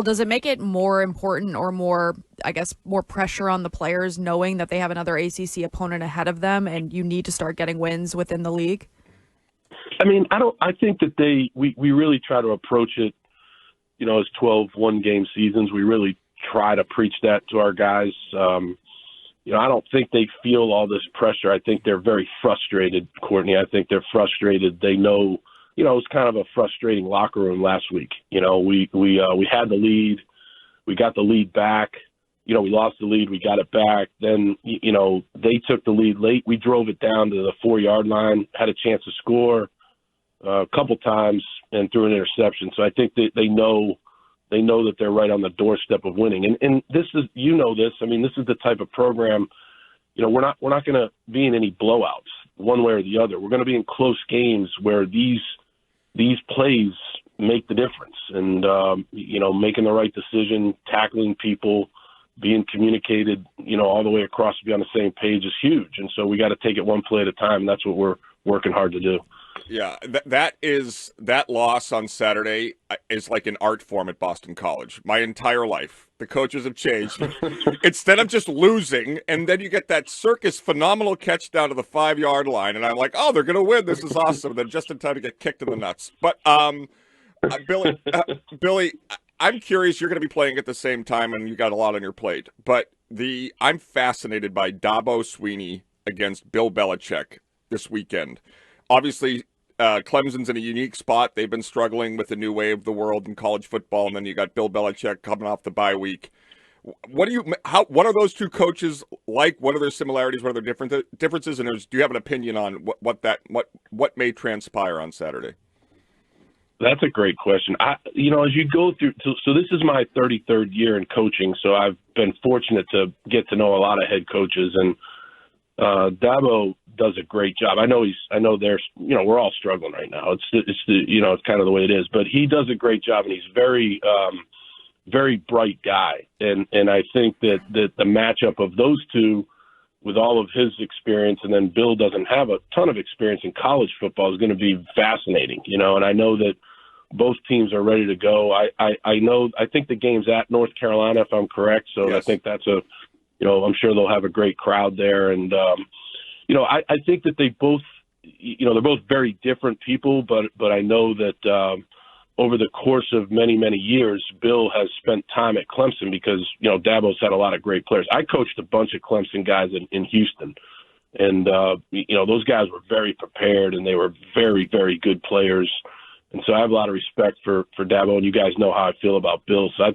Does it make it more important or more, I guess, more pressure on the players knowing that they have another ACC opponent ahead of them and you need to start getting wins within the league? I mean, I think that we really try to approach it, as 12 one-game seasons. We really try to preach that to our guys. I don't think they feel all this pressure. I think they're very frustrated, Courtney. I think they're frustrated. They know, it was kind of a frustrating locker room last week. We had the lead. We got the lead back. We lost the lead. We got it back. Then, they took the lead late. We drove it down to the 4-yard line, had a chance to score a couple times and threw an interception. So I think that they know that they're right on the doorstep of winning. And this is, this. I mean, this is the type of program, we're not going to be in any blowouts one way or the other. We're going to be in close games where these plays make the difference. And, making the right decision, tackling people, being communicated, all the way across to be on the same page is huge. And so we got to take it one play at a time. And that's what we're working hard to do. Yeah, that loss on Saturday is like an art form at Boston College. My entire life, the coaches have changed. Instead of just losing, and then you get that circus phenomenal catch down to the 5-yard line, and I'm like, oh, they're going to win. This is awesome. And then just in time to get kicked in the nuts. But Billy, I'm curious. You're going to be playing at the same time, and you got a lot on your plate. But I'm fascinated by Dabo Swinney against Bill Belichick this weekend. Obviously, Clemson's in a unique spot. They've been struggling with the new wave of the world in college football, and then you got Bill Belichick coming off the bye week. What are those two coaches like? What are their similarities? What are their differences? And do you have an opinion on what may transpire on Saturday? That's a great question. As you go through, so this is my 33rd year in coaching, so I've been fortunate to get to know a lot of head coaches, and Dabo does a great job. I know there's, we're all struggling right now. It's kind of the way it is, but he does a great job, and he's very, very bright guy. And I think that the matchup of those two with all of his experience, and then Bill doesn't have a ton of experience in college football, is going to be fascinating, and I know that both teams are ready to go. I think the game's at North Carolina, if I'm correct. So yes. I think that's I'm sure they'll have a great crowd there. And, I think that they both, they're both very different people, but I know that over the course of many, many years, Bill has spent time at Clemson because, Dabo's had a lot of great players. I coached a bunch of Clemson guys in Houston, and, those guys were very prepared, and they were very, very good players. And so I have a lot of respect for Dabo, and you guys know how I feel about Bill. So I